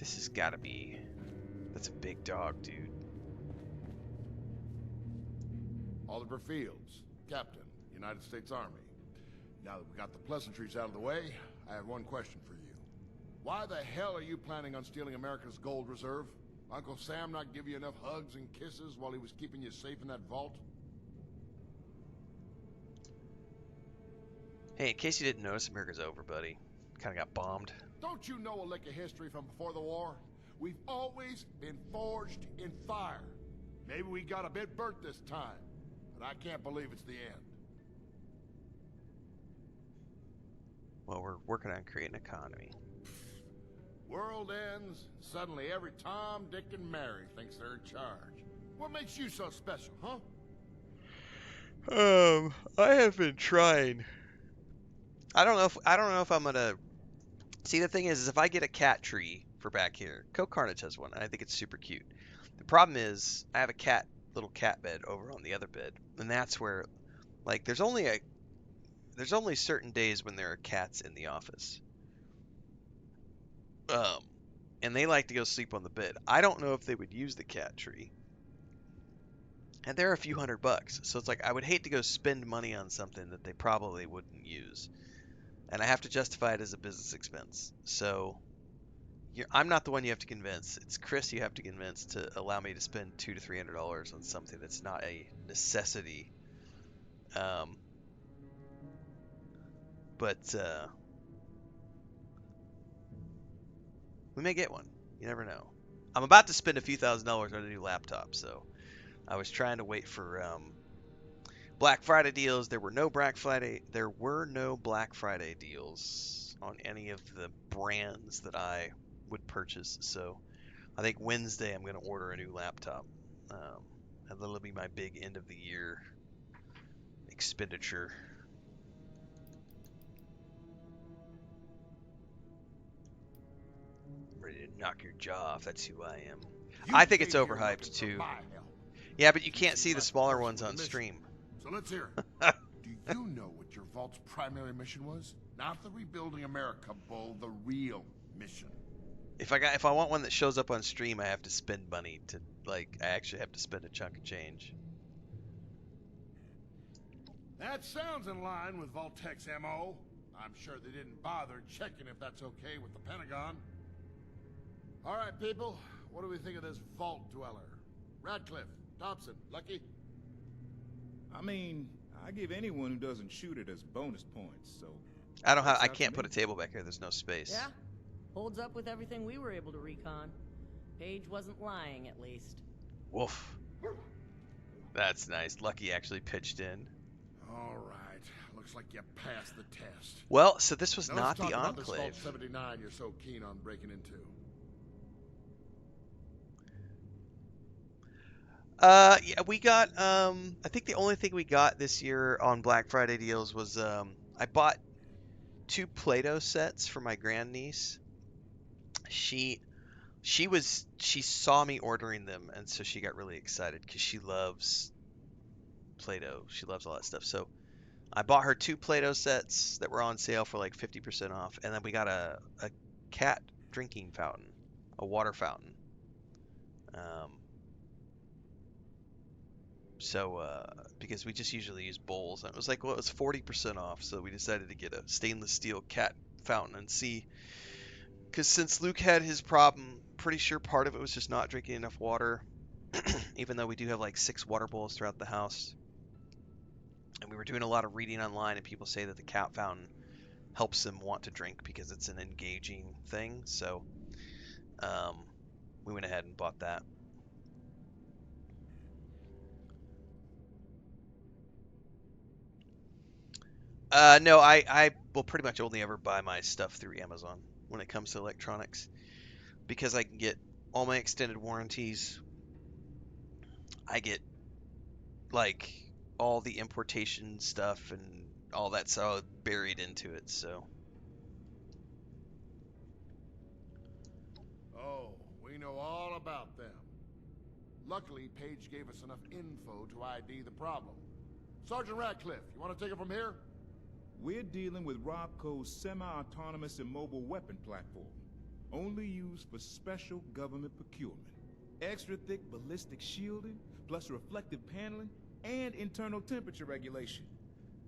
This has got to be... That's a big dog, dude. Oliver Fields, Captain, United States Army. Now that we got the pleasantries out of the way, I have one question for you. Why the hell are you planning on stealing America's gold reserve? Uncle Sam not give you enough hugs and kisses while he was keeping you safe in that vault? Hey, in case you didn't notice, America's over, buddy. Kind of got bombed. Don't you know a lick of history from before the war? We've always been forged in fire. Maybe we got a bit burnt this time, but I can't believe it's the end. Well, we're working on creating an economy. World ends, suddenly every Tom, Dick, and Mary thinks they're in charge. What makes you so special, huh? I have been trying. I don't know if I'm gonna... See, the thing is if I get a cat tree for back here, Co Carnage has one, and I think it's super cute. The problem is, I have a little cat bed over on the other bed, and that's where, like, there's only certain days when there are cats in the office. And they like to go sleep on the bed. I don't know if they would use the cat tree. And they're a few $100, so it's like I would hate to go spend money on something that they probably wouldn't use. And I have to justify it as a business expense. So I'm not the one you have to convince. It's Chris you have to convince to allow me to spend $200 to $300 on something that's not a necessity. But we may get one. You never know. I'm about to spend a few $1,000s on a new laptop, so I was trying to wait for Black Friday deals. There were no Black Friday deals on any of the brands that I would purchase. So I think Wednesday I'm going to order a new laptop. And that'll be my big end of the year expenditure. Ready to knock your jaw off. That's who I am. I think it's overhyped too. Yeah, but you can't see the smaller ones on stream. So let's hear it. Do you know what your vault's primary mission was? Not the rebuilding America, Bull, the real mission. If I want one that shows up on stream, I have to spend money to, like, I actually have to spend a chunk of change. That sounds in line with Vault-Tec's MO. I'm sure they didn't bother checking if that's okay with the Pentagon. All right, people, what do we think of this vault dweller? Radcliffe, Thompson, Lucky? I mean, I give anyone who doesn't shoot it as bonus points, so... I can't put a table back here, there's no space. Yeah, holds up with everything we were able to recon. Paige wasn't lying, at least. Woof. That's nice. Lucky actually pitched in. All right, looks like you passed the test. Well, so this was Now not let's the talk about this Enclave. Vault 79 you're so keen on breaking into. Yeah, we got, I think the only thing we got this year on Black Friday deals was, I bought 2 Play-Doh sets for my grandniece. She saw me ordering them, and so she got really excited because she loves Play-Doh. She loves all that stuff. So I bought her 2 Play-Doh sets that were on sale for like 50% off, and then we got a cat drinking fountain, a water fountain. Because we just usually use bowls, and it was like, well, it was 40% off, so we decided to get a stainless steel cat fountain and see. Because since Luke had his problem, pretty sure part of it was just not drinking enough water, even though we do have like 6 water bowls throughout the house. And we were doing a lot of reading online, and people say that the cat fountain helps them want to drink because it's an engaging thing. So we went ahead and bought that. No, I will pretty much only ever buy my stuff through Amazon when it comes to electronics, because I can get all my extended warranties. I get like all the importation stuff and all that's all buried into it, so. Oh, we know all about them. Luckily, Paige gave us enough info to ID the problem. Sergeant Radcliffe, you want to take it from here? We're dealing with Robco's semi-autonomous immobile weapon platform. only used for special government procurement. Extra thick ballistic shielding, plus reflective paneling, and internal temperature regulation.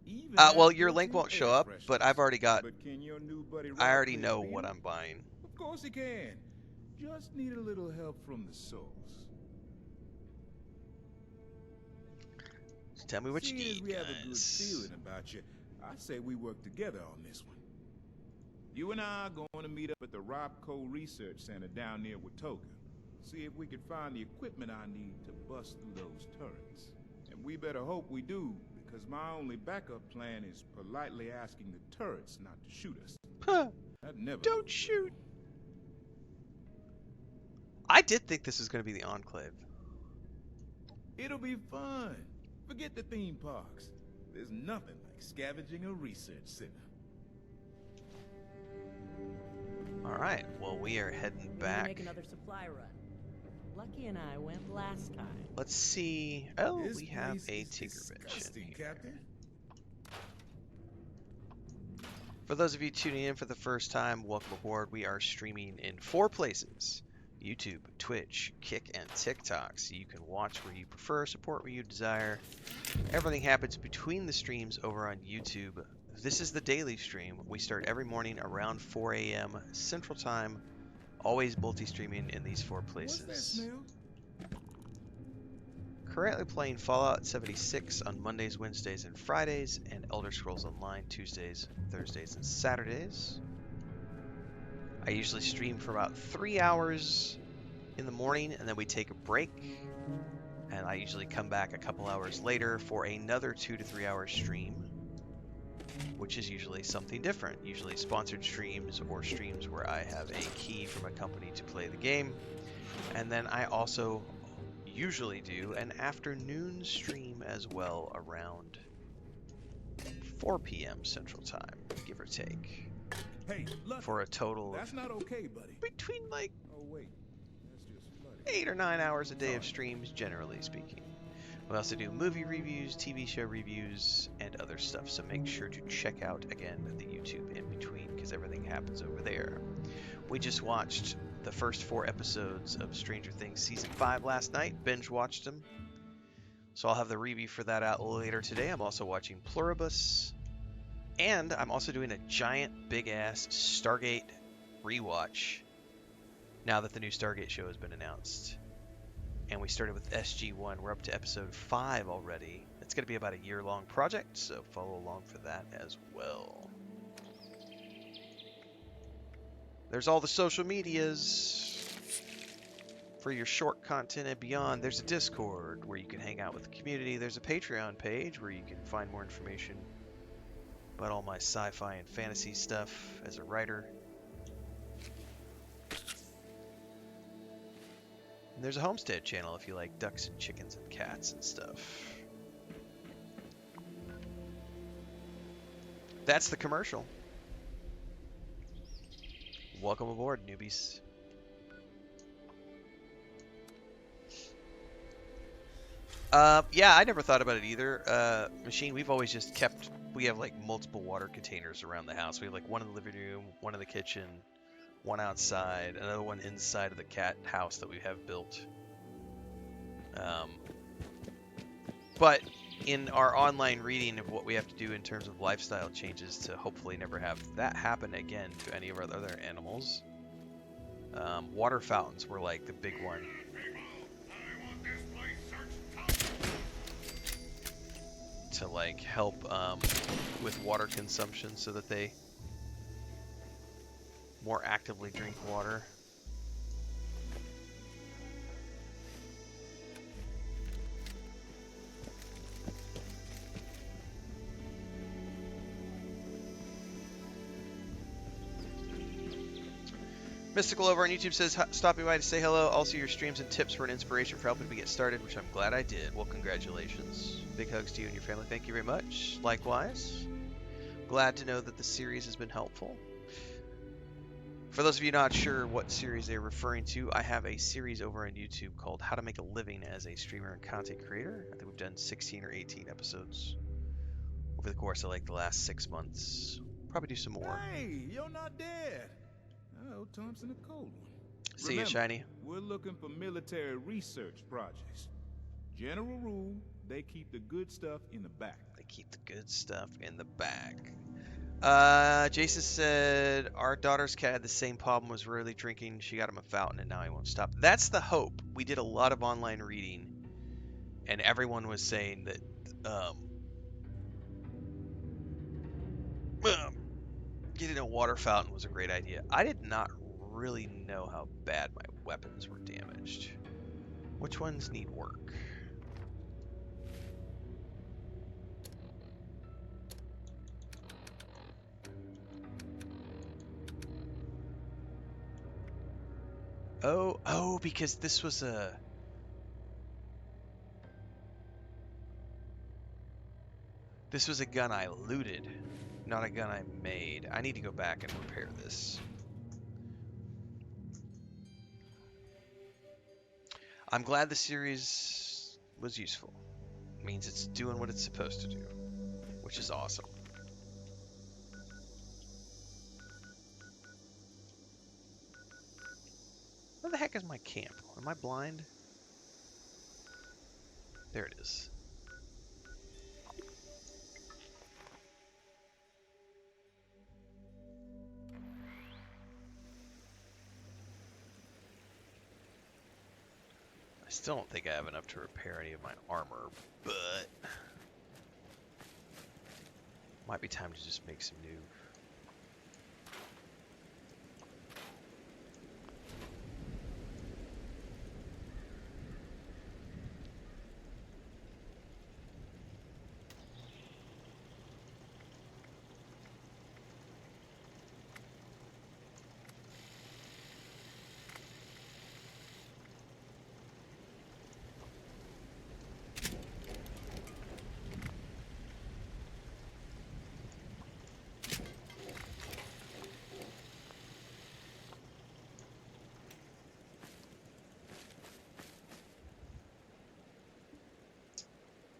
Even Well, has your link built-in won't show air up, but I've fresheners. already got. But can your new buddy I Rob already please know beat what him? I'm buying. Of course he can. Just need a little help from the source. Just tell me what you Seeing as need, we have a good guys. feeling about you, I say we work together on this one. You and I are going to meet up at the Robco Research Center down near Watoga. See if we can find the equipment I need to bust through those turrets. And we better hope we do, because my only backup plan is politely asking the turrets not to shoot us. Huh. That never Don't goes shoot. well. I did think this was going to be the Enclave. It'll be fun. Forget the theme parks. There's nothing like scavenging a research center. All right. Well, we are heading We need to back. make another supply run. Lucky and I went last time. Let's see. Oh, This we have place a is Tinker Bench in disgusting, here. Captain. For those of you tuning in for the first time, welcome aboard. We are streaming in 4 places: YouTube, Twitch, Kick, and TikTok. So you can watch where you prefer, support where you desire. Everything happens between the streams over on YouTube. This is the daily stream. We start every morning around 4 a.m. Central Time. Always multi-streaming in these 4 What's that places. smell? Currently playing Fallout 76 on Mondays, Wednesdays, and Fridays, and Elder Scrolls Online Tuesdays, Thursdays, and Saturdays. I usually stream for about 3 hours in the morning, and then we take a break. And I usually come back a couple hours later for another 2 to 3 hour stream, which is usually something different. Usually sponsored streams or streams where I have a key from a company to play the game. And then I also usually do an afternoon stream as well around 4 p.m. Central Time, give or take, Hey, look. for a total That's of not okay, buddy. between like Oh wait, that's just flooding. 8 or 9 hours a day of streams, generally speaking. We also do movie reviews, TV show reviews, and other stuff, so make sure to check out, again, the YouTube in between, because everything happens over there. We just watched the first 4 episodes of Stranger Things Season 5 last night, binge-watched them, so I'll have the review for that out later today. I'm also watching Pluribus, and I'm also doing a giant, big-ass Stargate rewatch, now that the new Stargate show has been announced. And we started with SG-1. We're up to episode 5 already. It's going to be about a year-long project, so follow along for that as well. There's all the social medias for your short content and beyond. There's a Discord where you can hang out with the community. There's a Patreon page where you can find more information about all my sci-fi and fantasy stuff as a writer. And there's a Homestead channel if you like ducks and chickens and cats and stuff. That's the commercial. Welcome aboard, newbies. Yeah, I never thought about it either. Machine, we've always just kept, we have like multiple water containers around the house. We have like one in the living room, one in the kitchen, one outside, another one inside of the cat house that we have built. But in our online reading of what we have to do in terms of lifestyle changes to hopefully never have that happen again to any of our other animals, water fountains were like the big one. To like help with water consumption so that they more actively drink water. Mystical over on YouTube says, stopping by to say hello. Also, your streams and tips were an inspiration for helping me get started, which I'm glad I did. Well, congratulations. Big hugs to you and your family. Thank you very much. Likewise. Glad to know that the series has been helpful. For those of you not sure what series they're referring to, I have a series over on YouTube called How to Make a Living as a Streamer and Content Creator. I think we've done 16 or 18 episodes over the course of like the last 6 months. Probably do some more. Hey, you're not dead. I owe Thompson a cold one. See ya, Remember, Shiny. we're looking for military research projects. General rule, they keep the good stuff in the back. They keep the good stuff in the back. Jason said our daughter's cat had the same problem, was rarely drinking. She got him a fountain and now he won't stop. That's the hope. We did a lot of online reading and everyone was saying that getting a water fountain was a great idea. I did not really know how bad my weapons were damaged. Which ones need work? Oh, because this was a... This was a gun I looted, not a gun I made. I need to go back and repair this. I'm glad the series was useful. It means it's doing what it's supposed to do, which is awesome. Where the heck is my camp? Am I blind? There it is. I still don't think I have enough to repair any of my armor, but might be time to just make some new.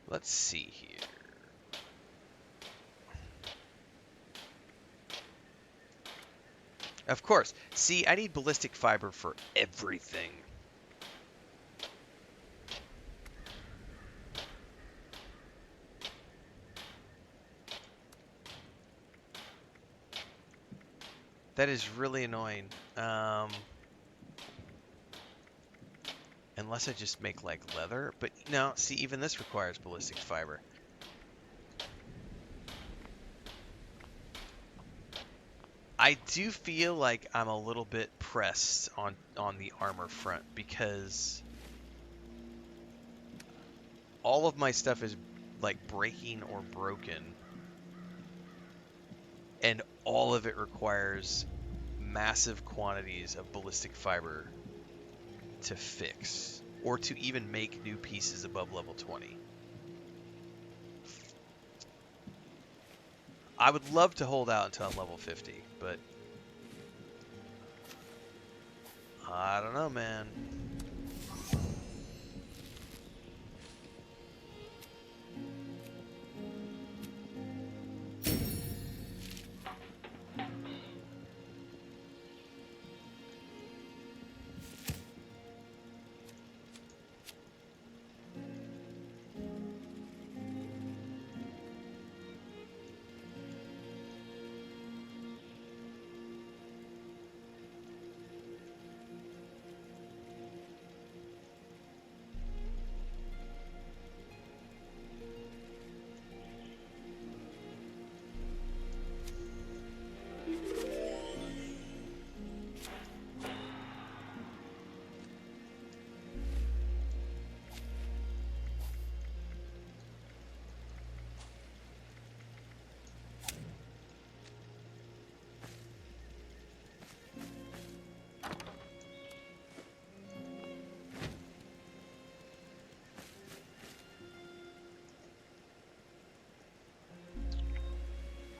Let's see here. Of course. See, I need ballistic fiber for everything. That is really annoying. Unless I just make like leather, but no, see, even this requires ballistic fiber. I do feel like I'm a little bit pressed on the armor front because all of my stuff is like breaking or broken, and all of it requires massive quantities of ballistic fiber to fix, or to even make new pieces above level 20. I would love to hold out until I'm level 50, but I don't know, man.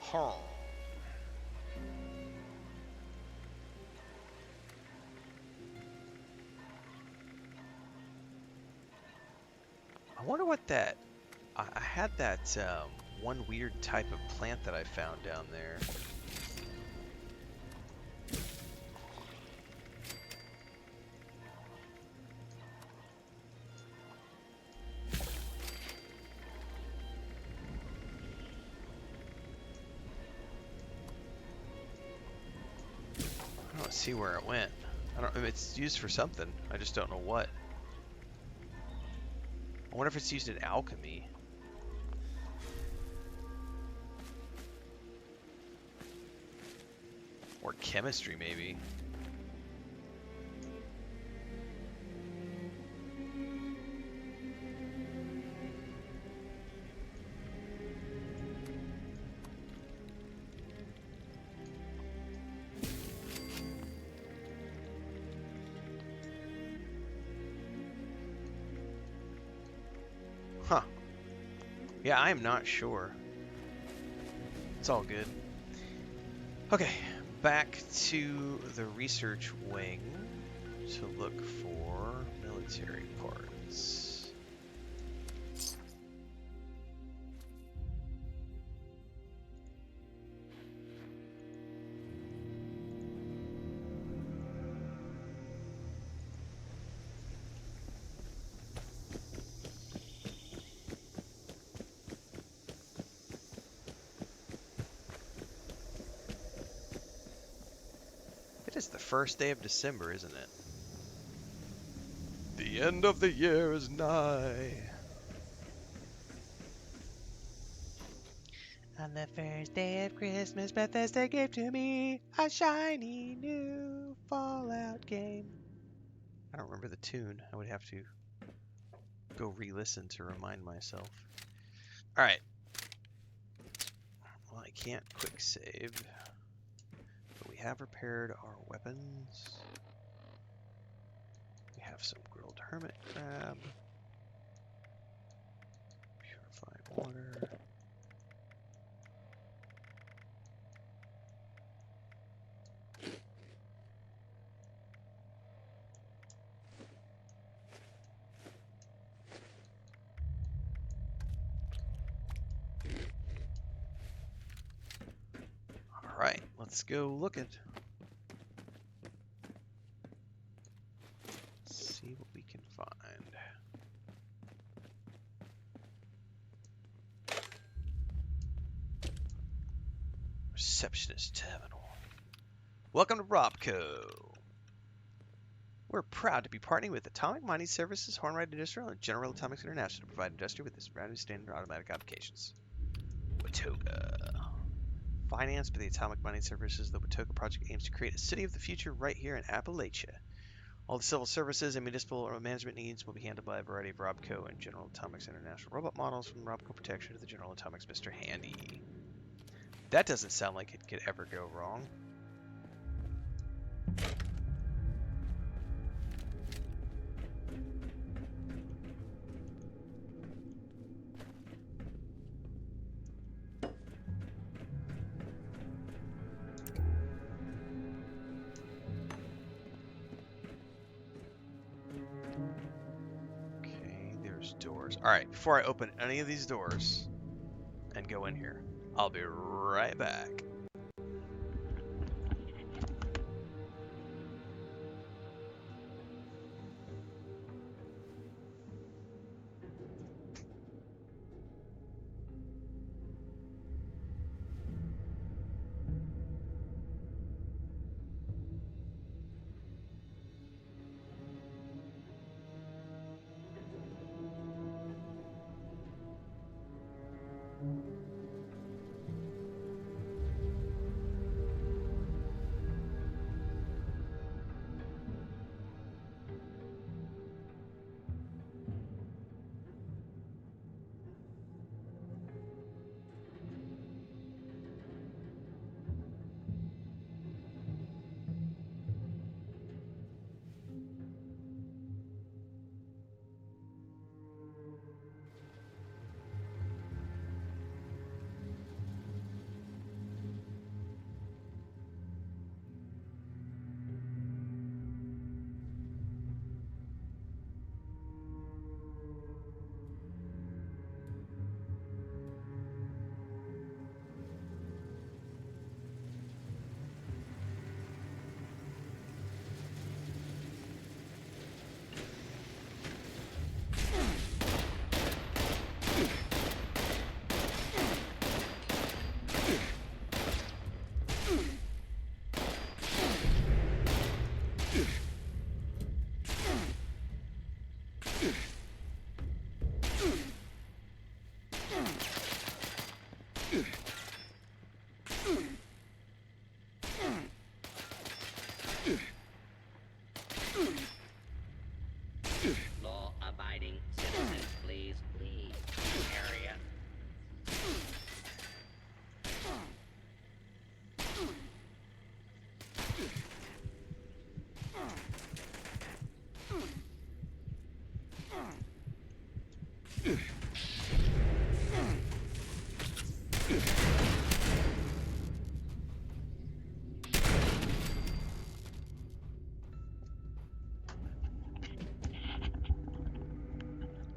Huh. I wonder what that... I had that one weird type of plant that I found down there. see where it went. I don't. I mean, it's used for something. I just don't know what. I wonder if it's used in alchemy. Or chemistry, maybe. Huh. Yeah, I am not sure. It's all good. Okay, back to the research wing to look for military parts. It is the first day of December, isn't it? The end of the year is nigh. On the first day of Christmas, Bethesda gave to me a shiny new Fallout game. I don't remember the tune. I would have to go re-listen to remind myself. Alright. Well, I can't quick save. But we have repaired our weapons. We have some grilled hermit crab. Purified water. Alright, let's go look at. See what we can find. Receptionist terminal. Welcome to Robco. We're proud to be partnering with Atomic Mining Services, Hornwright Industrial, and General Atomics International to provide industry with this brand new standard automatic applications. Watoga. Financed by the Atomic Mining Services, the Watoga project aims to create a city of the future right here in Appalachia. All the civil services and municipal management needs will be handled by a variety of Robco and General Atomics International robot models, from Robco Protection to the General Atomics Mr. Handy. That doesn't sound like it could ever go wrong. Doors. Alright, before I open any of these doors and go in here, I'll be right back.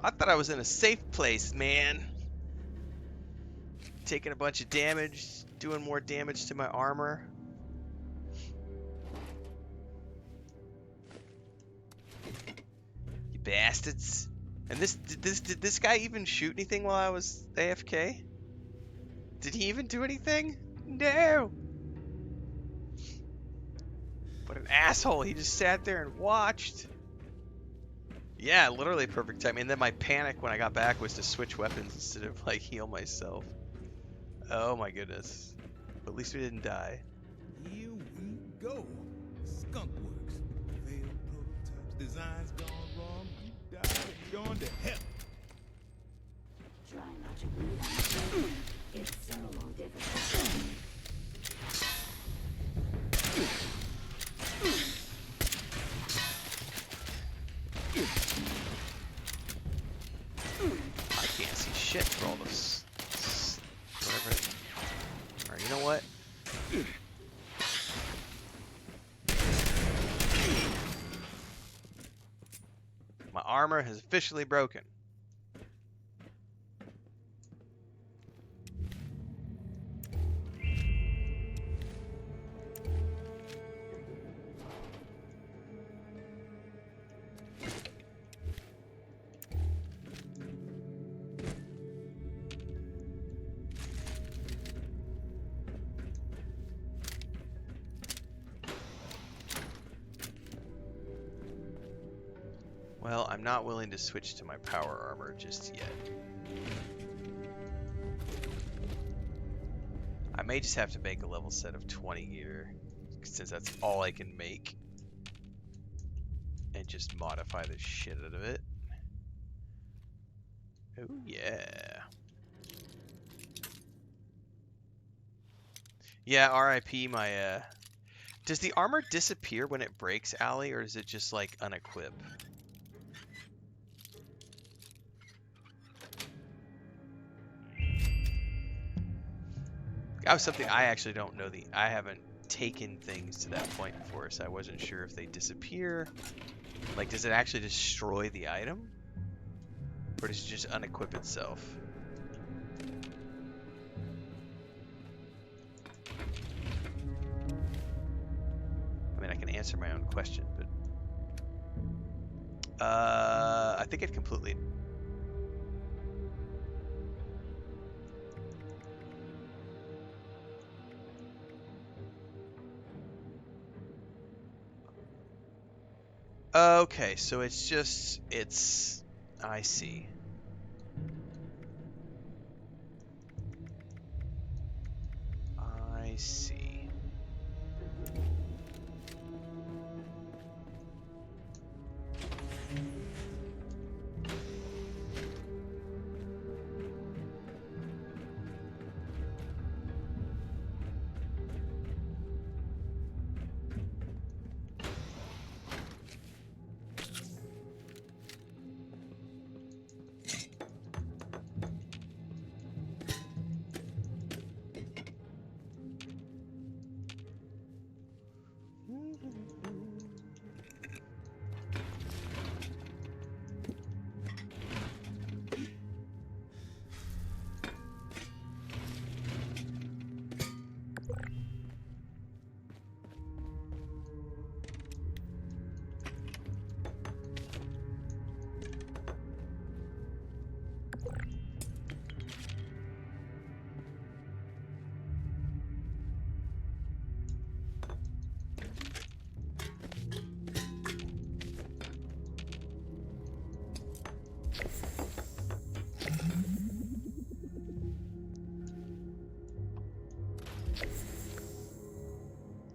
I thought I was in a safe place, man. Taking a bunch of damage, doing more damage to my armor. You bastards. And did this guy even shoot anything while I was AFK? Did he even do anything? No. What an asshole. He just sat there and watched. Yeah, literally perfect time. And then my panic when I got back was to switch weapons instead of like heal myself. Oh my goodness. But at least we didn't die. Here we go. Skunk works. Failed prototypes, designs gone wrong. You died and gone to hell. Try not to breathe. It's so difficult. I can't see shit for all this. Whatever. Alright, you know what? My armor has officially broken. Well, I'm not willing to switch to my power armor just yet. I may just have to make a level set of 20 gear, since that's all I can make. And just modify the shit out of it. Oh yeah. Yeah, RIP my Does the armor disappear when it breaks, Allie, or is it just like unequip? That was something I actually don't know. I haven't taken things to that point before, so I wasn't sure if they disappear. Like, does it actually destroy the item? Or does it just unequip itself? I mean, I can answer my own question, but... I think it completely... Okay, so it's just... I see. I see.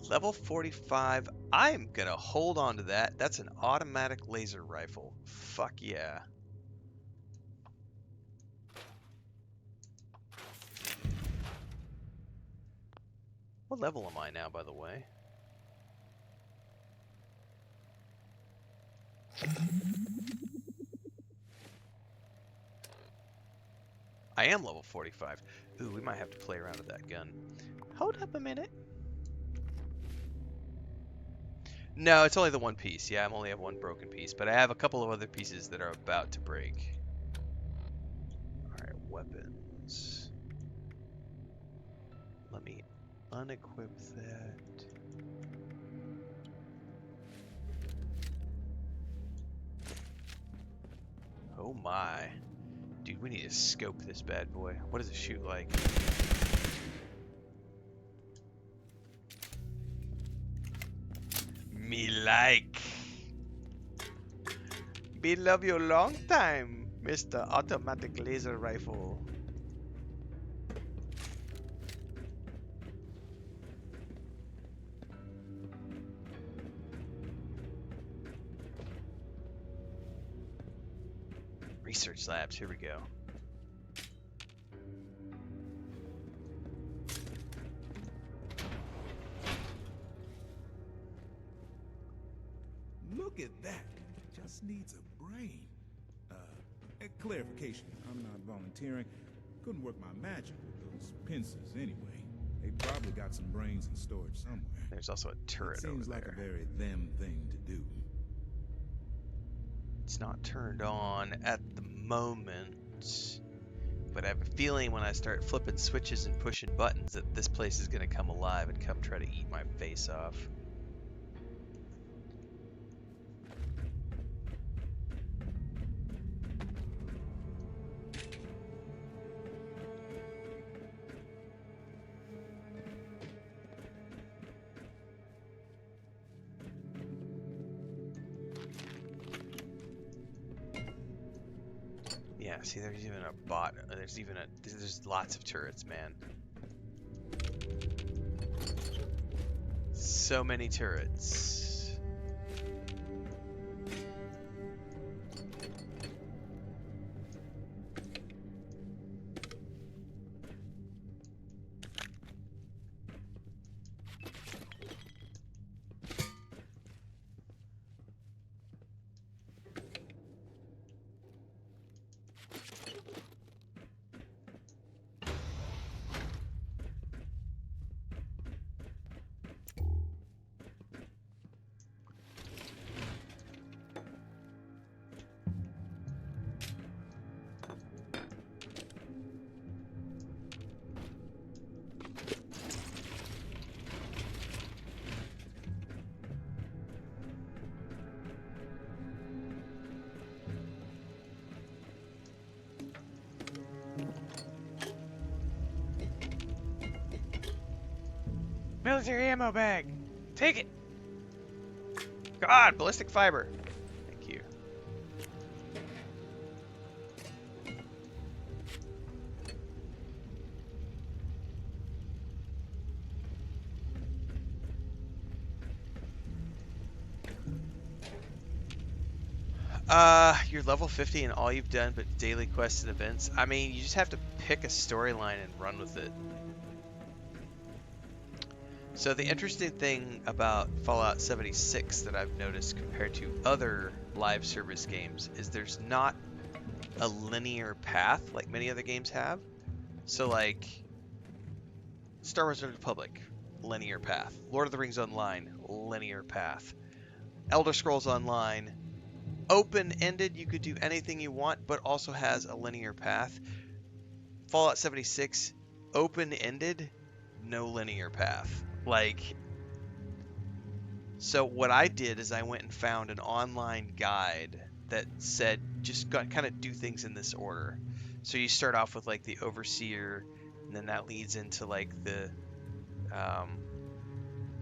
Level 45. I'm gonna hold on to that. That's an automatic laser rifle. Fuck yeah. What level am I now, by the way? I am level 45. Ooh, we might have to play around with that gun. Hold up a minute. No, it's only the one piece. Yeah, I only have one broken piece, but I have a couple of other pieces that are about to break. weapons. Let me unequip that. Oh my. Dude, we need to scope this bad boy. What does it shoot like? Me like. We love you a long time, Mr. Automatic Laser Rifle. Research labs, here we go. Look at that. Just needs a brain. A clarification. I'm not volunteering. Couldn't work my magic with those pincers anyway. They probably got some brains in storage somewhere. There's also a turret over there. Seems like a very them thing to do. It's not turned on at the moment, but I have a feeling when I start flipping switches and pushing buttons that this place is going to come alive and come try to eat my face off. Yeah, see, there's even a bot. There's lots of turrets, man. So many turrets. Military ammo bag. Take it. God, ballistic fiber. Thank you. You're level 50 and all you've done but daily quests and events. I mean, you just have to pick a storyline and run with it. So the interesting thing about Fallout 76 that I've noticed compared to other live service games is there's not a linear path like many other games have. So like Star Wars: The Republic, linear path. Lord of the Rings Online, linear path. Elder Scrolls Online, open-ended, you could do anything you want, but also has a linear path. Fallout 76, open-ended, no linear path. Like, so what I did is I went and found an online guide that said just kind of do things in this order. So you start off with like the Overseer, and then that leads into like the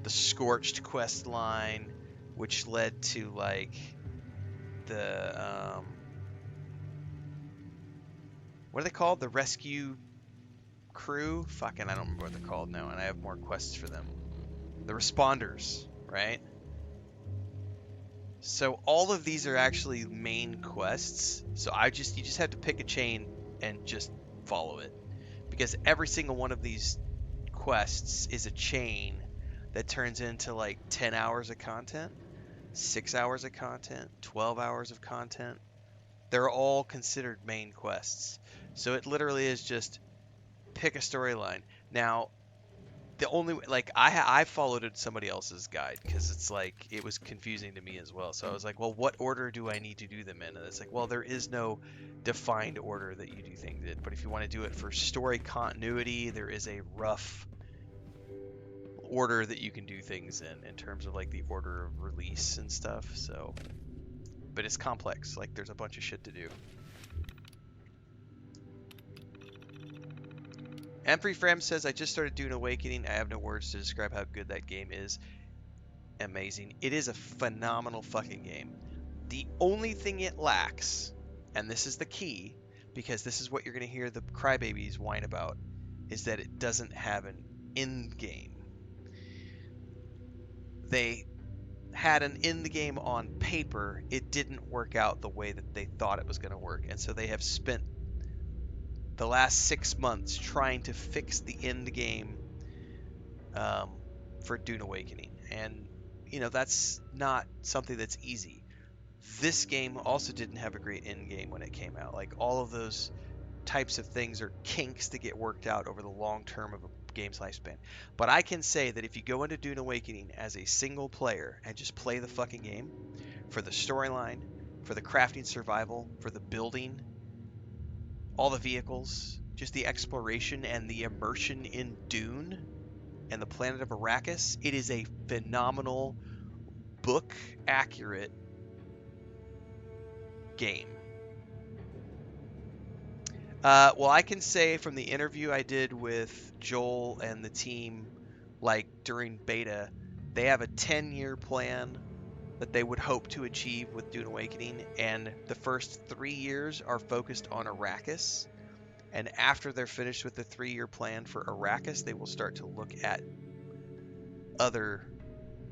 Scorched quest line, which led to like the what are they called? The Rescue Crew? Fucking, I don't remember what they're called now, and I have more quests for them. The Responders, right? So all of these are actually main quests. So you just have to pick a chain and just follow it, because every single one of these quests is a chain that turns into like 10 hours of content, 6 hours of content, 12 hours of content. They're all considered main quests. So it literally is just pick a storyline. Now, the only like I followed somebody else's guide because it's like it was confusing to me as well. So I was like, well, what order do I need to do them in? And it's like, well, there is no defined order that you do things in. But if you want to do it for story continuity, there is a rough order that you can do things in terms of like the order of release and stuff. So, but it's complex. Like there's a bunch of shit to do. Empty Frame says, I just started Dune Awakening. I have no words to describe how good that game is. Amazing. It is a phenomenal fucking game. The only thing it lacks, and this is the key, because this is what you're going to hear the crybabies whine about, is that it doesn't have an end game. They had an end game on paper. It didn't work out the way that they thought it was going to work, and so they have spent the last 6 months trying to fix the end game for Dune Awakening. And, you know, that's not something that's easy. This game also didn't have a great end game when it came out. Like, all of those types of things are kinks to get worked out over the long term of a game's lifespan. But I can say that if you go into Dune Awakening as a single player and just play the fucking game, for the storyline, for the crafting survival, for the building, all the vehicles, just the exploration and the immersion in Dune and the planet of Arrakis, it is a phenomenal, book accurate game. Well, I can say from the interview I did with Joel and the team, like during beta, they have a 10-year plan that they would hope to achieve with Dune Awakening, and the first 3 years are focused on Arrakis. And after they're finished with the 3-year plan for Arrakis, they will start to look at other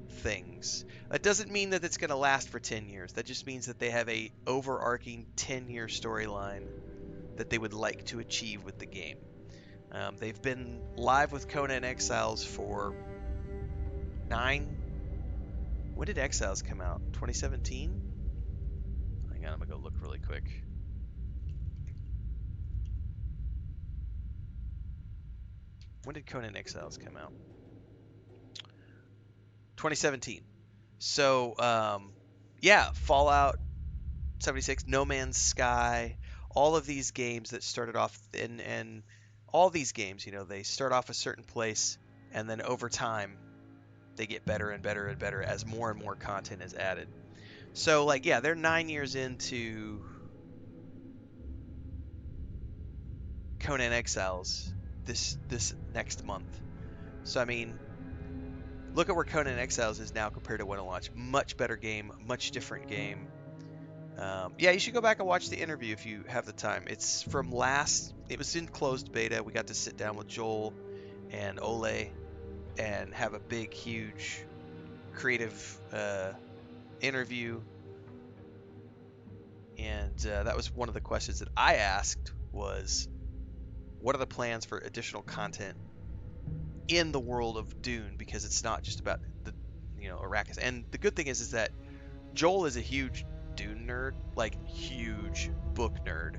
things. That doesn't mean that it's going to last for 10 years. That just means that they have a overarching 10-year storyline that they would like to achieve with the game. They've been live with Conan Exiles for 9. When did Exiles come out? 2017? Hang on, I'm going to go look really quick. When did Conan Exiles come out? 2017. So, yeah, Fallout 76, No Man's Sky, all of these games that started off and all these games, you know, they start off a certain place and then over time they get better and better and better as more and more content is added. So, like, yeah, they're 9 years into Conan Exiles this next month. So, I mean, look at where Conan Exiles is now compared to when it launched. Much better game, much different game. Yeah, you should go back and watch the interview if you have the time. It's from it was in closed beta. We got to sit down with Joel and Ole and have a big, huge, creative interview. And that was one of the questions that I asked was, what are the plans for additional content in the world of Dune? Because it's not just about the, you know, Arrakis. And the good thing is that Joel is a huge Dune nerd, like huge book nerd.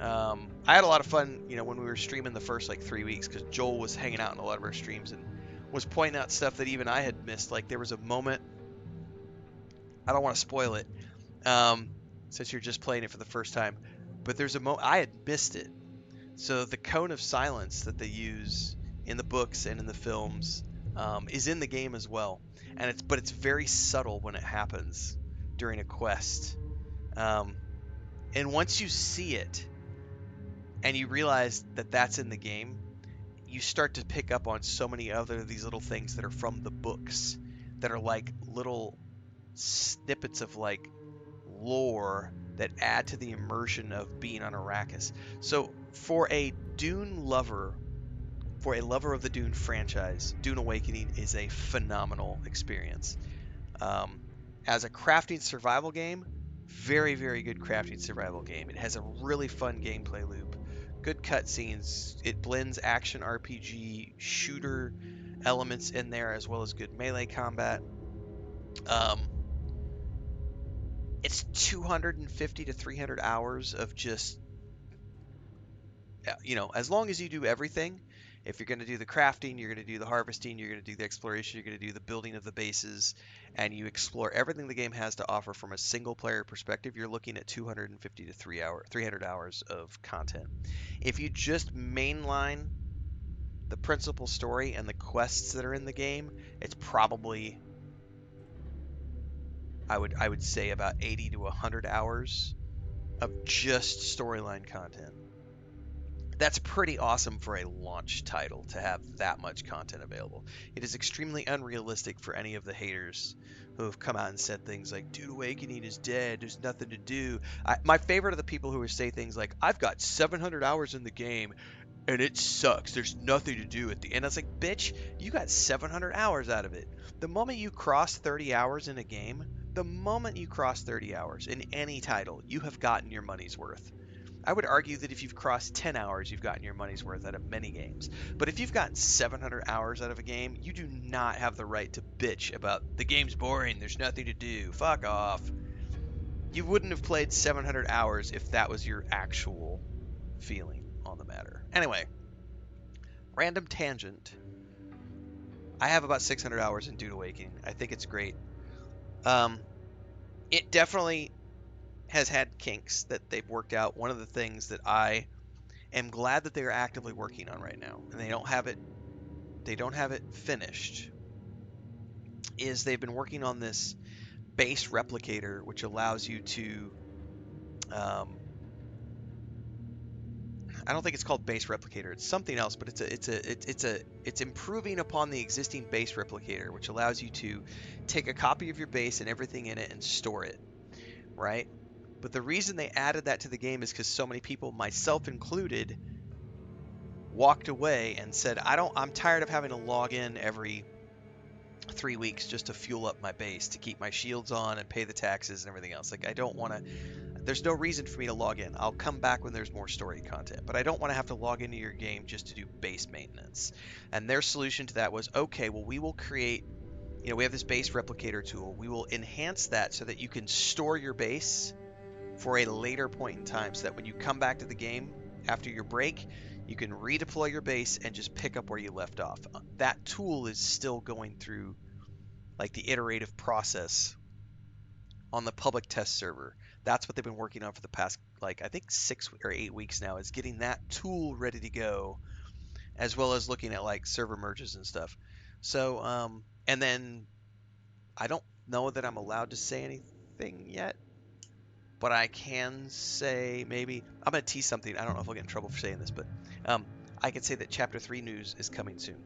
I had a lot of fun, you know, when we were streaming the first like 3 weeks, because Joel was hanging out in a lot of our streams and was pointing out stuff that even I had missed. Like there was a moment, I don't want to spoil it, since you're just playing it for the first time, but there's a moment I had missed it. So the cone of silence that they use in the books and in the films is in the game as well, and it's very subtle when it happens during a quest. And once you see it and you realize that that's in the game, you start to pick up on so many other these little things that are from the books that are like little snippets of like lore that add to the immersion of being on Arrakis. So for a Dune lover, for a lover of the Dune franchise, Dune Awakening is a phenomenal experience. As a crafting survival game, very, very good crafting survival game. It has a really fun gameplay loop, good cutscenes. It blends action RPG shooter elements in there as well as good melee combat. It's 250 to 300 hours of just, you know, as long as you do everything, If you're going to do the crafting, you're going to do the harvesting, you're going to do the exploration, you're going to do the building of the bases, and you explore everything the game has to offer from a single player perspective, you're looking at 250 to 300 hours of content. If you just mainline the principal story and the quests that are in the game, it's probably, I would say, about 80 to 100 hours of just storyline content. That's pretty awesome for a launch title to have that much content available. It is extremely unrealistic for any of the haters who have come out and said things like, Dude Awakening is dead, there's nothing to do. My favorite are the people who say things like, I've got 700 hours in the game and it sucks. There's nothing to do at the end. I was like, bitch, you got 700 hours out of it. The moment you cross 30 hours in a game, the moment you cross 30 hours in any title, you have gotten your money's worth. I would argue that if you've crossed 10 hours, you've gotten your money's worth out of many games. But if you've gotten 700 hours out of a game, you do not have the right to bitch about the game's boring, there's nothing to do, fuck off. You wouldn't have played 700 hours if that was your actual feeling on the matter. Anyway, random tangent. I have about 600 hours in Dude Awakening. I think it's great. It definitely has had kinks that they've worked out. One of the things that I am glad that they are actively working on right now, and they don't have it finished, is they've been working on this base replicator, which allows you to I don't think it's called base replicator. It's something else, but it's improving upon the existing base replicator, which allows you to take a copy of your base and everything in it and store it, right? But the reason they added that to the game is because so many people, myself included, walked away and said, I'm tired of having to log in every 3 weeks just to fuel up my base, to keep my shields on and pay the taxes and everything else. Like, I don't want to. There's no reason for me to log in. I'll come back when there's more story content, but I don't want to have to log into your game just to do base maintenance. And their solution to that was, okay, well, we will create, we have this base replicator tool. We will enhance that so that you can store your base for a later point in time, so that when you come back to the game after your break, you can redeploy your base and just pick up where you left off. That tool is still going through like the iterative process on the public test server. That's what they've been working on for the past, like, I think 6 or 8 weeks now, is getting that tool ready to go, as well as looking at like server merges and stuff. So, and then I don't know that I'm allowed to say anything yet, but I can say, maybe I'm gonna tease something. I don't know if I'll get in trouble for saying this, but I can say that Chapter 3 news is coming soon.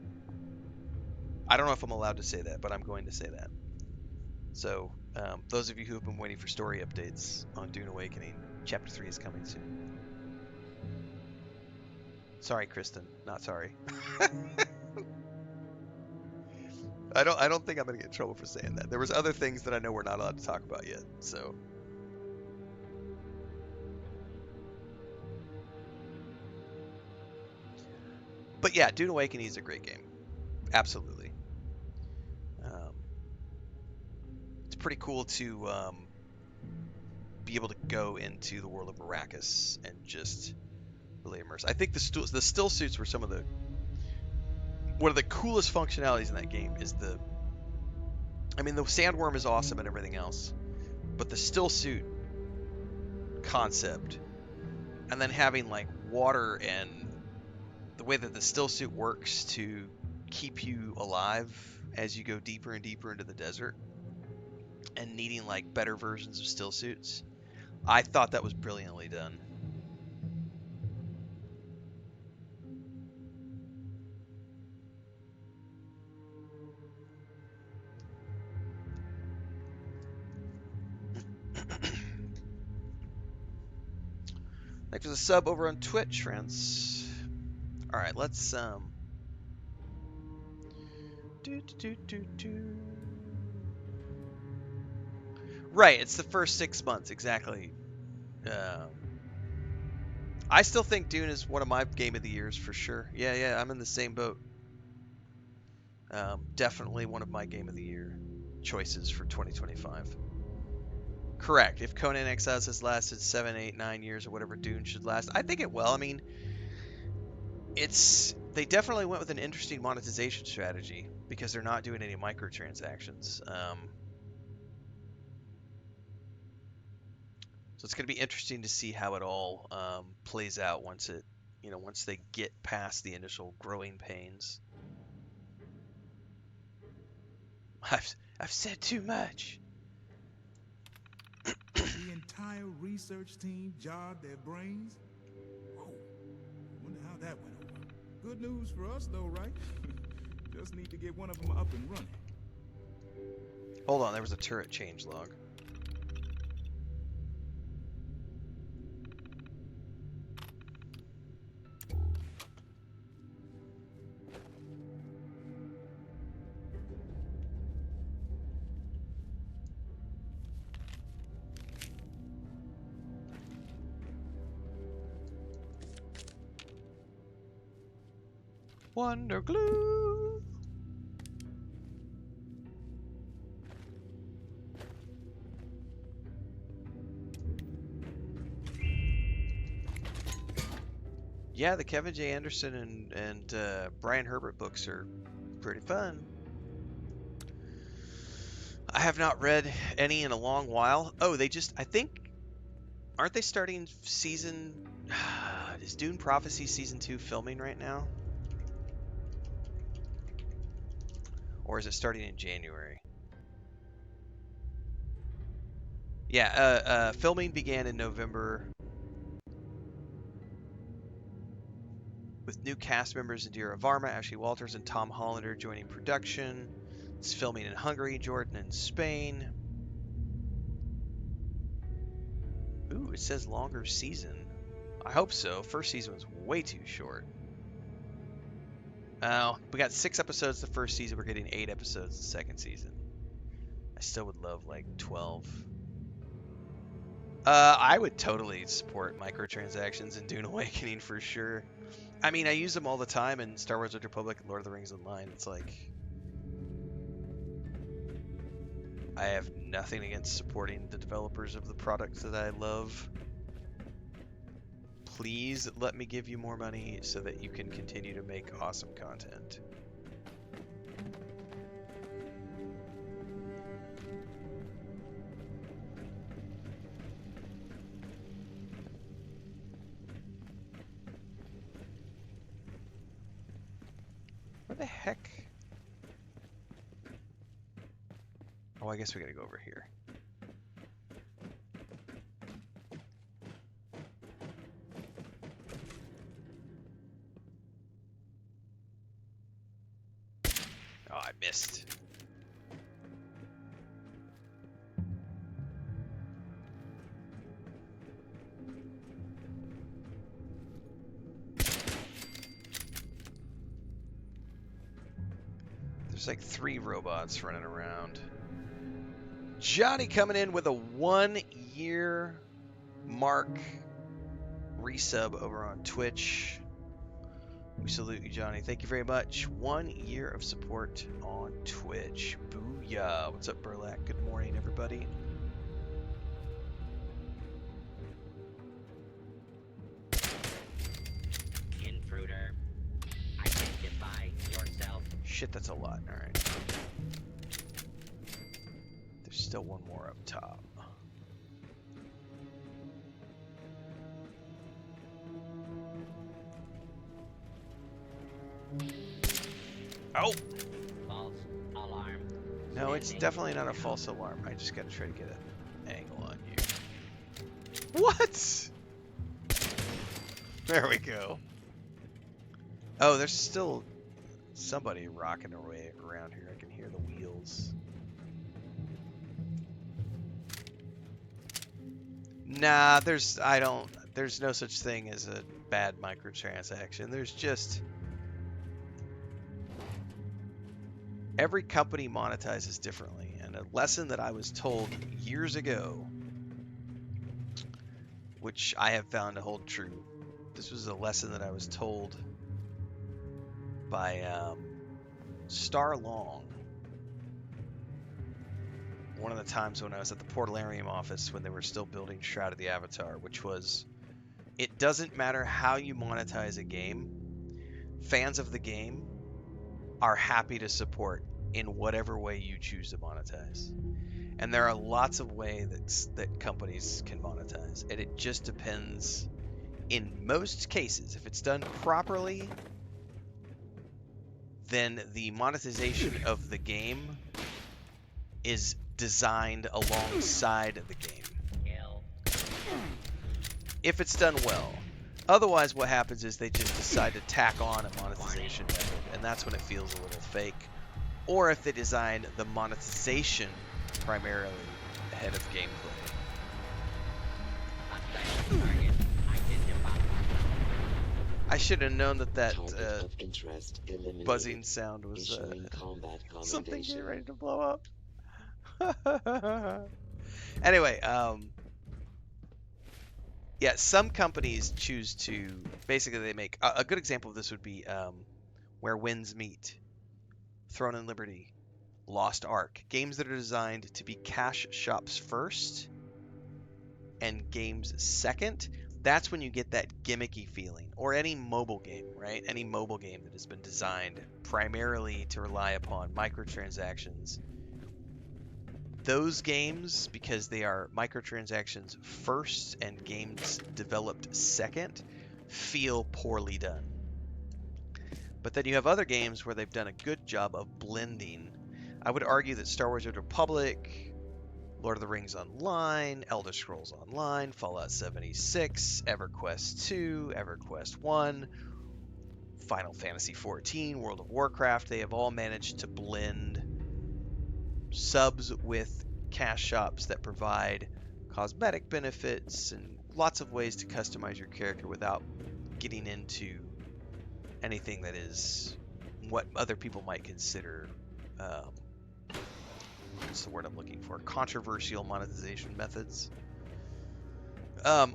I don't know if I'm allowed to say that, but I'm going to say that. So, those of you who have been waiting for story updates on Dune Awakening, Chapter 3 is coming soon. Sorry, Kristen. Not sorry. I don't think I'm gonna get in trouble for saying that. There was other things that I know we're not allowed to talk about yet, so. But yeah, Dune Awakening is a great game. Absolutely. It's pretty cool to be able to go into the world of Arrakis and just really immerse. I think the still suits were one of the coolest functionalities in that game. The sandworm is awesome and everything else, but the still suit concept, and then having like water and the way that the still suit works to keep you alive as you go deeper and deeper into the desert, and needing like better versions of still suits. I thought that was brilliantly done. Thanks for the sub over on Twitch, friends. All right, let's Right, it's the first 6 months exactly. I still think Dune is one of my game of the years for sure. Yeah, I'm in the same boat. Definitely one of my game of the year choices for 2025. Correct. If Conan Exiles has lasted 7, 8, 9 years or whatever Dune should last, I think it will. I mean, it's They definitely went with an interesting monetization strategy because they're not doing any microtransactions. So it's going to be interesting to see how it all plays out once it, once they get past the initial growing pains. I've said too much. The entire research team jarred their brains? Whoa. Wonder how that went over. Good news for us, though, right? Just need to get one of them up and running. Hold on, there was a turret change log. Wonder glue. Yeah, the Kevin J. Anderson and Brian Herbert books are pretty fun. I have not read any in a long while. Oh, I think, aren't they starting season? Is Dune Prophecy season 2 filming right now? Or is it starting in January? Yeah, filming began in November with new cast members Indira Varma, Ashley Walters, and Tom Hollander joining production. It's filming in Hungary, Jordan, and Spain. Ooh, it says longer season. I hope so. First season was way too short. We got 6 episodes the first season. We're getting 8 episodes the second season. I still would love like 12. I would totally support microtransactions in Dune Awakening for sure. I mean, I use them all the time in Star Wars: The Old Republic and Lord of the Rings Online. It's like, I have nothing against supporting the developers of the products that I love. Please let me give you more money so that you can continue to make awesome content. Where the heck? Oh, I guess we gotta go over here. Oh, I missed. There's like 3 robots running around. Johnny coming in with a 1-year mark resub over on Twitch. We salute you, Johnny. Thank you very much. 1 year of support on Twitch. Booyah. What's up, Burlak? Good morning, everybody. Intruder, identify yourself. Shit, that's a lot. All right. There's still one more up top. Oh! False alarm. No, it's Standing definitely not a false alarm. I just gotta try to get an angle on you. What? There we go. Oh, there's still somebody rocking their way around here. I can hear the wheels. Nah, there's no such thing as a bad microtransaction. There's just every company monetizes differently, and a lesson that I was told years ago, which I have found to hold true. This was a lesson that I was told by Star Long. One of the times when I was at the Portalarium office when they were still building Shroud of the Avatar, which was, it doesn't matter how you monetize a game, fans of the game are happy to support in whatever way you choose to monetize. And there are lots of ways that companies can monetize, and it just depends. In most cases, if it's done properly, then the monetization of the game is designed alongside the game. Kill. If it's done well. Otherwise, what happens is they just decide to tack on a monetization method, and that's when it feels a little fake. Or if they design the monetization primarily ahead of gameplay. Target identified. I should have known that Target of interest eliminated. buzzing sound was Issuing combat something getting commendation. ready to blow up. Anyway, yeah, some companies choose to basically they make a good example of this would be Where Winds Meet, Throne and Liberty, Lost Ark, games that are designed to be cash shops first and games second. That's when you get that gimmicky feeling. Or any mobile game, right? Any mobile game that has been designed primarily to rely upon microtransactions. Those games, because they are microtransactions first and games developed second, feel poorly done. But then you have other games where they've done a good job of blending. I would argue that Star Wars: Old Republic, Lord of the Rings Online, Elder Scrolls Online, Fallout 76, EverQuest 2, EverQuest 1, Final Fantasy 14, World of Warcraft, they have all managed to blend subs with cash shops that provide cosmetic benefits and lots of ways to customize your character without getting into anything that is what other people might consider what's the word I'm looking for? Controversial monetization methods.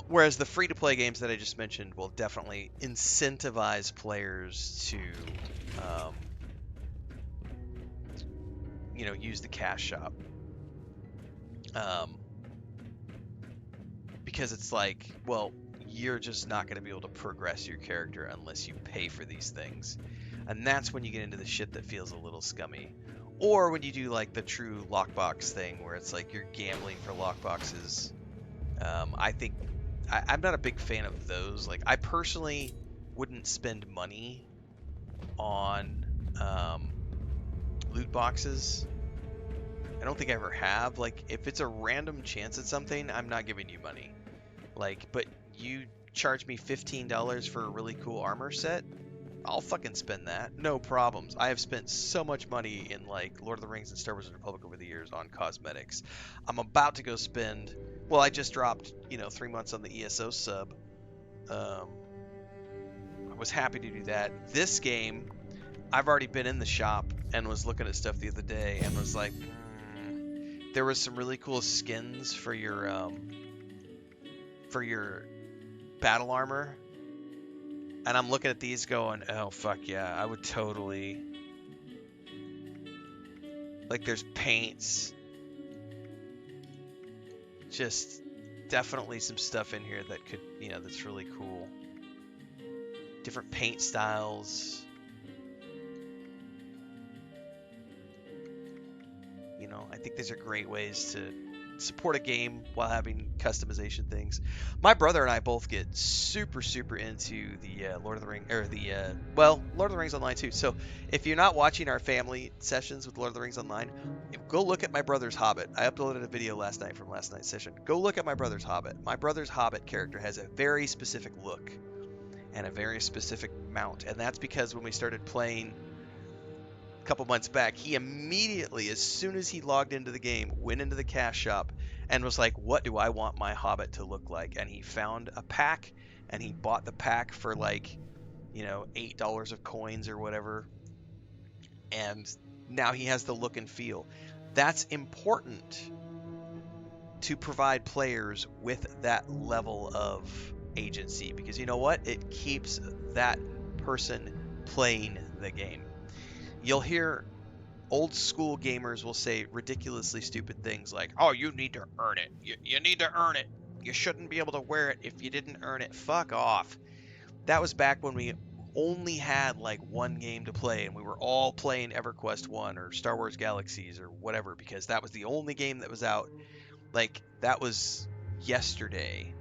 Whereas the free-to-play games that I just mentioned will definitely incentivize players to, use the cash shop. Because it's like, well, you're just not going to be able to progress your character unless you pay for these things. And that's when you get into the shit that feels a little scummy. Or when you do like the true lockbox thing where it's like you're gambling for lockboxes. I think I'm not a big fan of those. Like I personally wouldn't spend money on loot boxes. I don't think I ever have. Like if it's a random chance at something, I'm not giving you money. Like, but you charge me $15 for a really cool armor set, I'll fucking spend that. No problems. I have spent so much money in like Lord of the Rings and Star Wars: The Republic over the years on cosmetics. I'm about to go spend. Well, I just dropped 3 months on the ESO sub. I was happy to do that. This game, I've already been in the shop and was looking at stuff the other day and was like, there was some really cool skins for your battle armor. And I'm looking at these going, oh, fuck yeah, I would totally... Like, there's paints. Just definitely some stuff in here that could, that's really cool. Different paint styles. I think these are great ways to support a game while having customization things. My brother and I both get super into the Lord of the Rings, or Lord of the Rings Online too. So if you're not watching our family sessions with Lord of the Rings Online, go look at my brother's Hobbit. I uploaded a video last night from last night's session. Go look at my brother's Hobbit. My brother's Hobbit character has a very specific look and a very specific mount, and that's because when we started playing couple months back, he immediately, as soon as he logged into the game, went into the cash shop and was like, what do I want my Hobbit to look like? And he found a pack and he bought the pack for like, $8 of coins or whatever. And now he has the look and feel. That's important to provide players with that level of agency, because you know what? It keeps that person playing the game. You'll hear old school gamers will say ridiculously stupid things like, oh, you need to earn it. You need to earn it. You shouldn't be able to wear it if you didn't earn it. Fuck off. That was back when we only had like one game to play and we were all playing EverQuest 1 or Star Wars Galaxies or whatever because that was the only game that was out, like that was yesterday,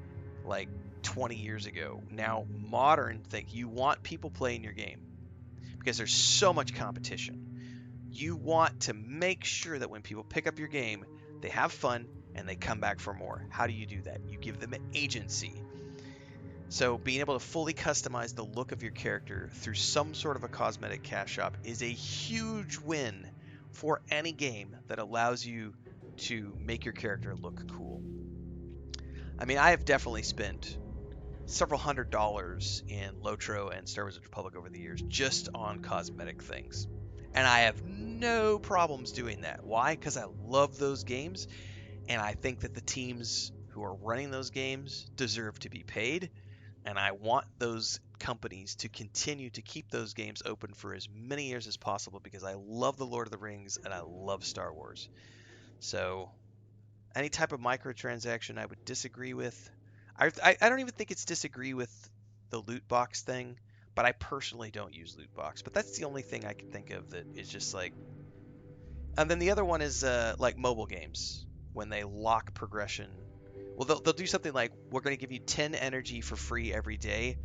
like 20 years ago. Now modern thing, you want people playing your game because there's so much competition. You want to make sure that when people pick up your game, they have fun and they come back for more. How do you do that? You give them agency. So being able to fully customize the look of your character through some sort of a cosmetic cash shop is a huge win for any game that allows you to make your character look cool. I mean, I have definitely spent several $100s in Lotro and Star Wars Republic over the years just on cosmetic things. And I have no problems doing that. Why? Because I love those games and I think that the teams who are running those games deserve to be paid. And I want those companies to continue to keep those games open for as many years as possible because I love the Lord of the Rings and I love Star Wars. So any type of microtransaction I would disagree with. I don't even think it's disagree with the loot box thing, but I personally don't use loot box. But that's the only thing I can think of that is just like. And then the other one is like mobile games when they lock progression. Well, they'll do something like we're going to give you 10 energy for free every day,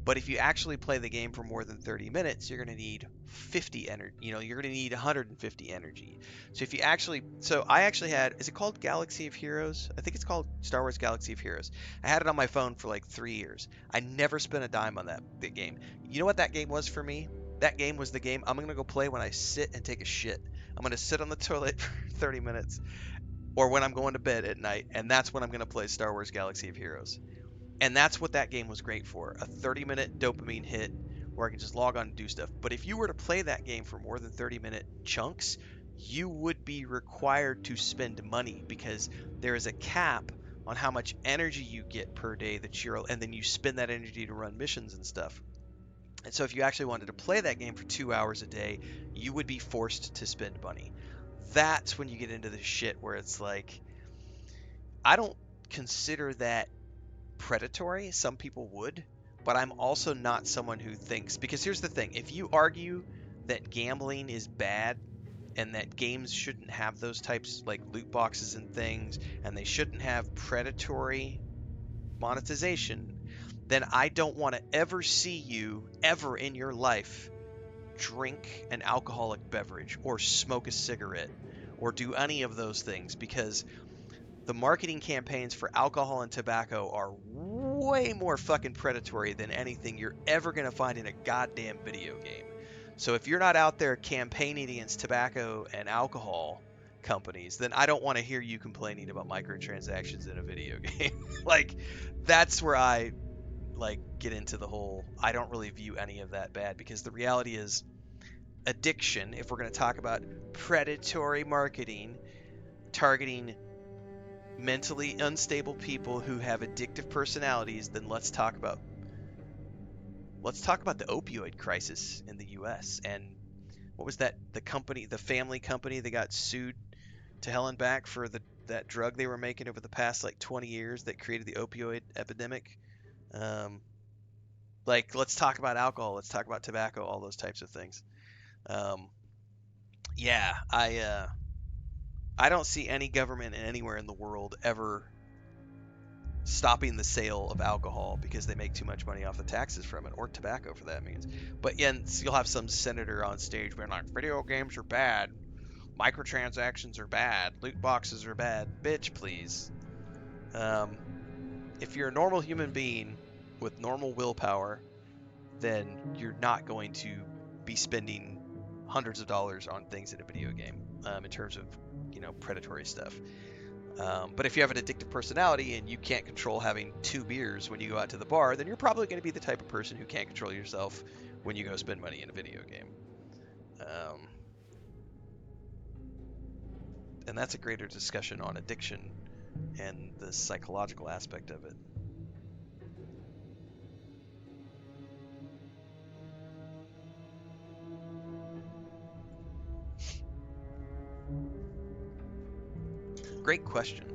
but if you actually play the game for more than 30 minutes, you're going to need 50 energy. You know, you're going to need 150 energy. So if you actually, so I actually had, is it called Galaxy of Heroes? I think it's called Star Wars Galaxy of Heroes. I had it on my phone for like 3 years. I never spent a dime on that game. You know what that game was for me? That game was the game I'm going to go play when I sit and take a shit. I'm going to sit on the toilet for 30 minutes or when I'm going to bed at night, and that's when I'm going to play Star Wars Galaxy of Heroes. And that's what that game was great for, a 30-minute dopamine hit where I can just log on and do stuff. But if you were to play that game for more than 30-minute chunks, you would be required to spend money because there is a cap on how much energy you get per day and then you spend that energy to run missions and stuff. And so if you actually wanted to play that game for 2 hours a day, you would be forced to spend money. That's when you get into the shit where it's like, I don't consider that predatory. Some people would, but I'm also not someone who thinks, because here's the thing, if you argue that gambling is bad and that games shouldn't have those types like loot boxes and things, and they shouldn't have predatory monetization, then I don't want to ever see you ever in your life drink an alcoholic beverage or smoke a cigarette or do any of those things, because the marketing campaigns for alcohol and tobacco are way more fucking predatory than anything you're ever going to find in a goddamn video game. So if you're not out there campaigning against tobacco and alcohol companies, then I don't want to hear you complaining about microtransactions in a video game. Like, that's where I like get into the whole, I don't really view any of that bad, because the reality is addiction, if we're going to talk about predatory marketing targeting mentally unstable people who have addictive personalities, then let's talk about the opioid crisis in the US. And what was that, the family company that got sued to hell and back for that drug they were making over the past like 20 years that created the opioid epidemic. Like, let's talk about alcohol, let's talk about tobacco, all those types of things. Yeah, I don't see any government anywhere in the world ever stopping the sale of alcohol because they make too much money off the taxes from it, or tobacco for that means. But yeah, you'll have some senator on stage being like, video games are bad, microtransactions are bad, loot boxes are bad. Bitch, please. If you're a normal human being with normal willpower, then you're not going to be spending hundreds of dollars on things in a video game, in terms of, predatory stuff. But if you have an addictive personality and you can't control having 2 beers when you go out to the bar, then you're probably going to be the type of person who can't control yourself when you go spend money in a video game. And that's a greater discussion on addiction and the psychological aspect of it. Great question.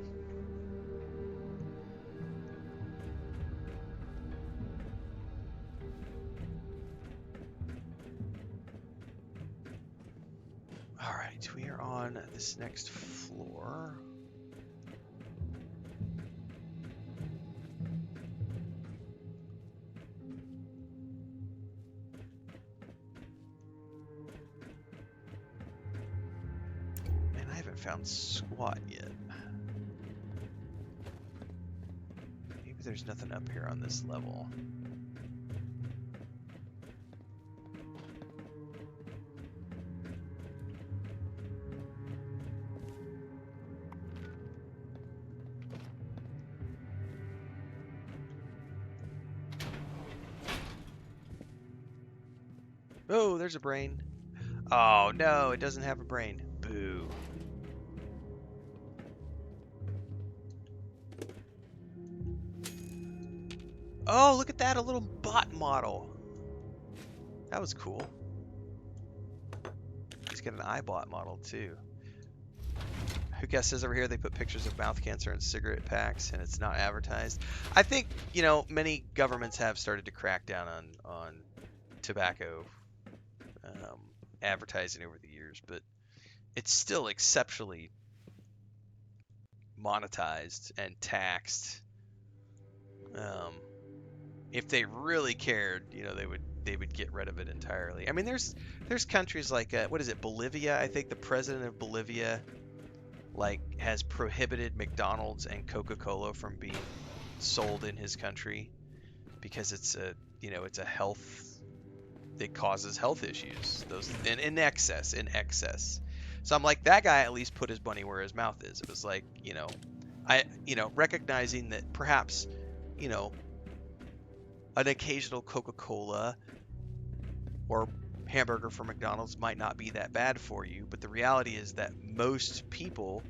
we are on this next floor. Man, I haven't found squat yet. Maybe there's nothing up here on this level. Oh, there's a brain. Oh, no, it doesn't have a brain. Boo. Oh, look at that, a little bot model. That was cool. He's got an iBot model, too. Who guesses over here they put pictures of mouth cancer in cigarette packs and it's not advertised? I think, you know, many governments have started to crack down on tobacco advertising over the years, but it's still exceptionally monetized and taxed. If they really cared, you know, they would get rid of it entirely. I mean, there's countries like what is it, Bolivia? I think the president of Bolivia like has prohibited McDonald's and Coca-Cola from being sold in his country because it's a, you know, it's a health, it causes health issues, those in excess. So I'm like, that guy at least put his money where his mouth is. It was like, you know, recognizing that perhaps, you know, an occasional Coca-Cola or hamburger from McDonald's might not be that bad for you, but the reality is that most people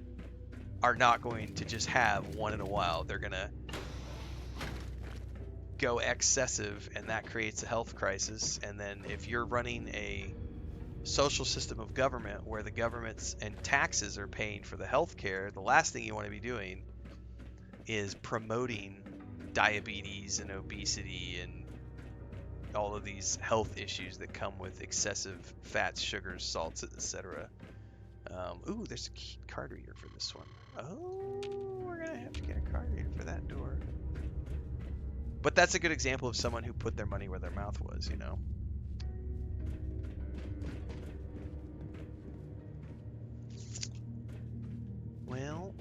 are not going to just have one in a while. They're gonna go excessive, and that creates a health crisis. And then if you're running a social system of government where the governments and taxes are paying for the health care, the last thing you want to be doing is promoting diabetes and obesity and all of these health issues that come with excessive fats, sugars, salts, etc. Ooh, there's a card reader for this one. Oh, we're gonna have to get a card reader for that door. But that's a good example of someone who put their money where their mouth was, you know. Well,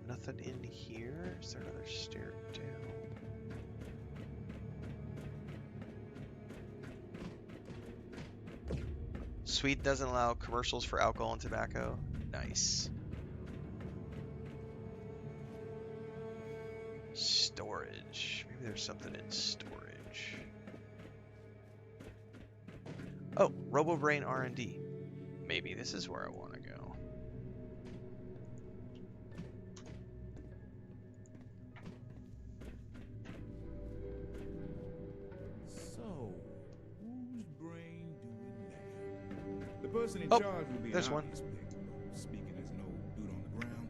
nothing in here. Is there another stair down? Sweden doesn't allow commercials for alcohol and tobacco. Nice. Storage. Maybe there's something in storage. Oh, RoboBrain R&D. Maybe this is where I want to go. So, whose brain doing that? The person in Oh, charge will be there's an one. obvious pick. Speaking as an old dude on the ground,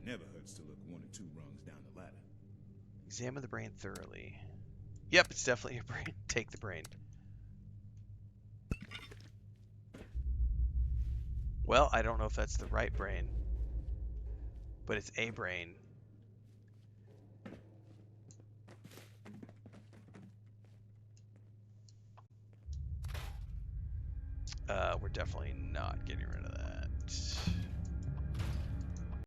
it never hurts to look 1 or 2 rungs down the ladder. Examine the brain thoroughly. Yep, it's definitely your brain. Take the brain. Well, I don't know if that's the right brain, but it's a brain. We're definitely not getting rid of